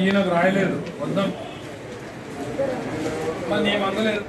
ఈయనకు రాయలేదు వద్దాం మరి ఏం అందలేదు.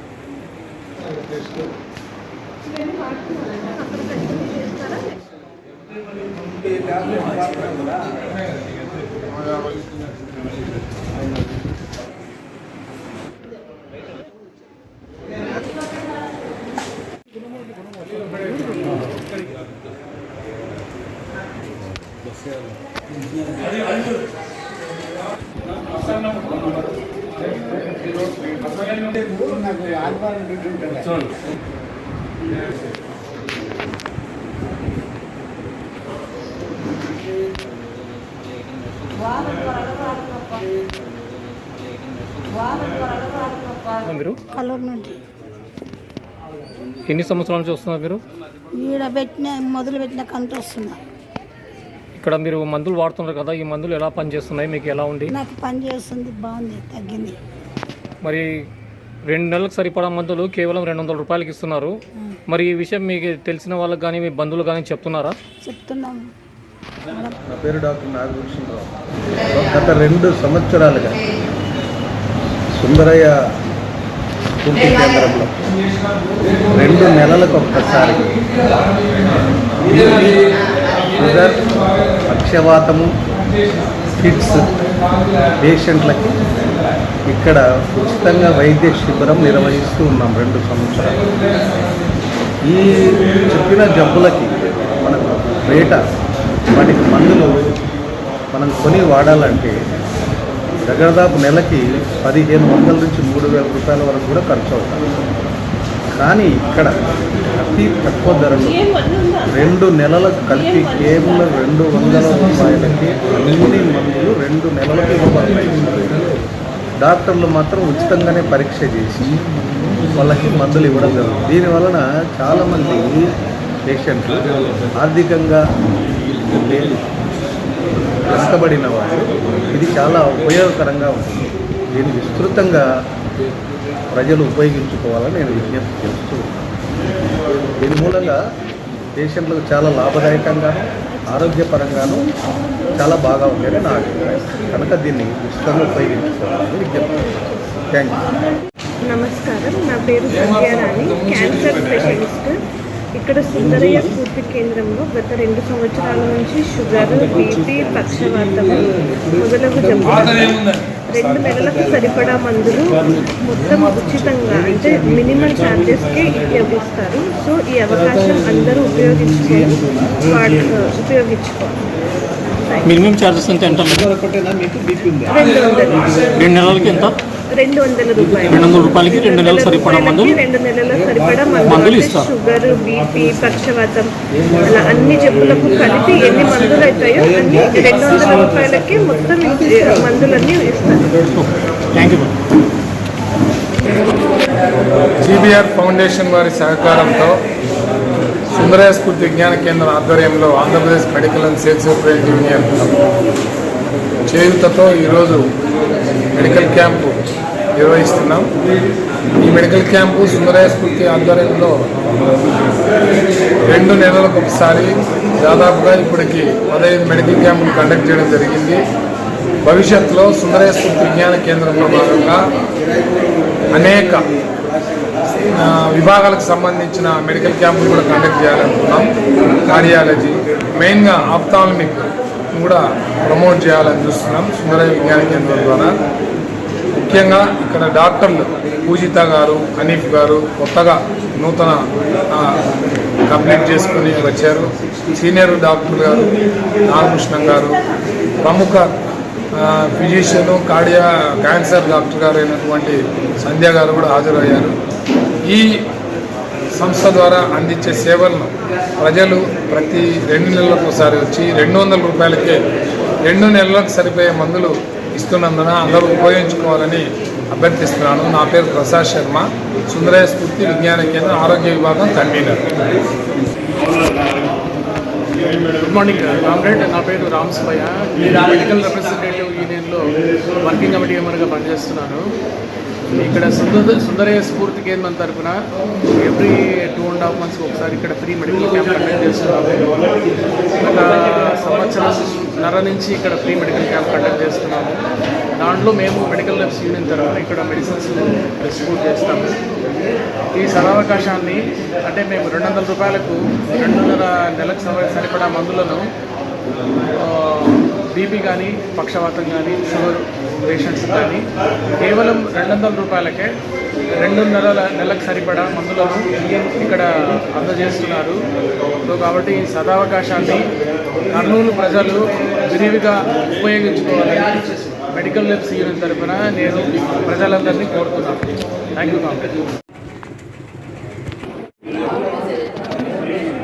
మీరు కలూరు నుండి ఎన్ని సంవత్సరాల నుంచి వస్తున్నారు మీరు? ఈడ మొదలు పెట్టిన కంట వస్తున్నా. ఇక్కడ మీరు మందులు వాడుతున్నారు కదా, ఈ మందులు ఎలా పనిచేస్తున్నాయి, మీకు ఎలా ఉంది? నాకు పని చేస్తుంది, బాగుంది, తగ్గింది. మరి 2 నెలలకు సరిపడా మందులు కేవలం 200 రూపాయలకి ఇస్తున్నారు. మరి ఈ విషయం మీకు తెలిసిన వాళ్ళకి కానీ మీ బంధువులు కానీ చెప్తున్నారా? చెప్తున్నాము. నా పేరు డాక్టర్ నాగభూషణరావు. గత 2 సంవత్సరాలుగా సుందరయ్య పూర్తి కేంద్రంలో 2 నెలలకు ఒక్కసారి షుగర్, పక్షవాతము, ఫిట్స్ పేషెంట్లకి ఇక్కడ ఉచితంగా వైద్య శిబిరం నిర్వహిస్తూ ఉన్నాం 2 సంవత్సరాలు. ఈ చెప్పిన జబ్బులకి మనకు బయట వాటికి మందులు మనం కొని వాడాలంటే దాదాపు నెలకి 1500 నుంచి 3000 రూపాయల వరకు కూడా ఖర్చు అవుతాయి. కానీ ఇక్కడ అతి తక్కువ ధరలో 2 నెలలకు కలిపి కేవలం 200 రూపాయలకి అన్ని మందులు 2 నెలలకు ఇవ్వబడతాయి. డాక్టర్లు మాత్రం ఉచితంగానే పరీక్ష చేసి వాళ్ళకి మందులు ఇవ్వడం జరుగుతుంది. దీనివలన చాలామంది పేషెంట్లు ఆర్థికంగా వెనుకబడిన వారు ఇది చాలా ఉపయోగకరంగా ఉంటుంది. దీన్ని విస్తృతంగా ప్రజలు ఉపయోగించుకోవాలని నేను విజ్ఞప్తి చేస్తూ ఉన్నాను. దీని మూలంగా పేషెంట్లకు చాలా లాభదాయకంగాను ఆరోగ్యపరంగాను చాలా బాగా ఉందని నా అభిప్రాయం. కనుక దీన్ని విస్తృతంగా ఉపయోగించుకోవాలని విజ్ఞప్తి. Thank you. నమస్కారం, నా పేరు సంధ్యారాణి, క్యాన్సర్ స్పెషలిస్ట్. ఇక్కడ సుందరయ్య స్ఫూర్తి కేంద్రంలో గత 2 సంవత్సరాల నుంచి షుగర్, బీపీ, పక్షవాతము మొదలగు జబ్బులు 2 నెలలకు సరిపడా మందులు మొత్తం ఉచితంగా, అంటే మినిమం ఛార్జెస్కే ఉపయోగిస్తారు. సో ఈ అవకాశం అందరూ ఉపయోగించుకోవాలి. మినిమం ఛార్జెస్ ఎంత? 200 నెలలకి ఎంత? 200 రూపాయలు. 200 రూపాయలకి 2 నెలలు సరిపడా మందులు 2 నెలల సరిపడా మందులు ఇస్తారు. షుగర్, బీపీ, పక్షవాతం అలా అన్ని జబ్బులకు కలిపి ఎన్ని మందులు అవుతాయో అన్ని 200 రూపాయలకి మొత్తం మందులన్నీ ఇస్తారు. Thank you. జీబీఆర్ ఫౌండేషన్ వారి సహకారంతో సుందరయ్య స్ఫూర్తి విజ్ఞాన కేంద్రం ఆధ్వర్యంలో Andhra Pradesh medical and sales representative union చేయూతతో ఈరోజు మెడికల్ క్యాంపు నిర్వహిస్తున్నాం. ఈ మెడికల్ క్యాంపు సుందరయ్య స్ఫూర్తి ఆధ్వర్యంలో 2 నెలలకు ఒకసారి దాదాపుగా ఇప్పటికి 15 మెడికల్ క్యాంపులు కండక్ట్ చేయడం జరిగింది. భవిష్యత్తులో సుందరయ్య స్ఫూర్తి విజ్ఞాన కేంద్రంలో భాగంగా అనేక విభాగాలకు సంబంధించిన మెడికల్ క్యాంపులు కూడా కండక్ట్ చేయాలనుకున్నాం. కార్డియాలజీ, మెయిన్గా ఆప్థాల్మిక్ కూడా ప్రమోట్ చేయాలని చూస్తున్నాం సుందరయ్య విజ్ఞాన కేంద్రం ద్వారా. ముఖ్యంగా ఇక్కడ డాక్టర్లు పూజిత గారు, హనీఫ్ గారు కొత్తగా నూతన కంప్లీట్ చేసుకుని వచ్చారు. సీనియర్ డాక్టర్ గారు నాగభూషణం గారు, ప్రముఖ ఫిజిషియన్ క్యాన్సర్ డాక్టర్ గారు అయినటువంటి సంధ్య గారు కూడా హాజరయ్యారు. ఈ సంస్థ ద్వారా అందించే సేవలను ప్రజలు ప్రతి 2 నెలలకు ఒకసారి వచ్చి 200 రూపాయలకే 2 నెలలకు సరిపోయే మందులు ఇస్తున్నందున అందరూ ఉపయోగించుకోవాలని అభ్యర్థిస్తున్నాను. నా పేరు ప్రసాద్ శర్మ, సుందరయ్య స్ఫూర్తి విజ్ఞాన కేంద్రం ఆరోగ్య విభాగం కన్వీనర్. గుడ్ మార్నింగ్ కామ్రేడ్, నా పేరు రామ్స్పయ్య. నేను మెడికల్ రిప్రజెంటేటివ్ యూనియన్లో వర్కింగ్ కమిటీ మెంబర్గా పనిచేస్తున్నాను. ఇక్కడ సుందరయ్య స్ఫూర్తి కేంద్రం తరఫున ఎవ్రీ 2.5 months ఒకసారి ఇక్కడ ఫ్రీ మెడికల్ క్యాంప్ కండక్ట్ చేస్తున్నాము. గత సంవత్సరం నుంచి ఇక్కడ ఫ్రీ మెడికల్ క్యాంప్ కండక్ట్ చేస్తున్నాము. దాంట్లో మేము మెడికల్ లెబ్స్ యూనియన్ తరఫున ఇక్కడ మెడిసిన్స్ డిస్ట్రిబ్యూట్ చేస్తాము. ఈ సదవకాశాన్ని అంటే మేము 200 రూపాయలకు 2.5 నెలకు సరిపడా మందులను బీపీ కానీ, పక్షవాతం కానీ, షుగర్ పేషెంట్స్ కానీ కేవలం 200 రూపాయలకే 2.5 నెలకు సరిపడా మందులను ఇక్కడ అందజేస్తున్నారు. సో కాబట్టి ఈ సదావకాశాన్ని కర్నూలు ప్రజలు విరివిగా ఉపయోగించుకోవాలని మెడికల్ లెబ్స్ యూనియన్ తరఫున నేను ప్రజలందరినీ కోరుతున్నాను. Thank you.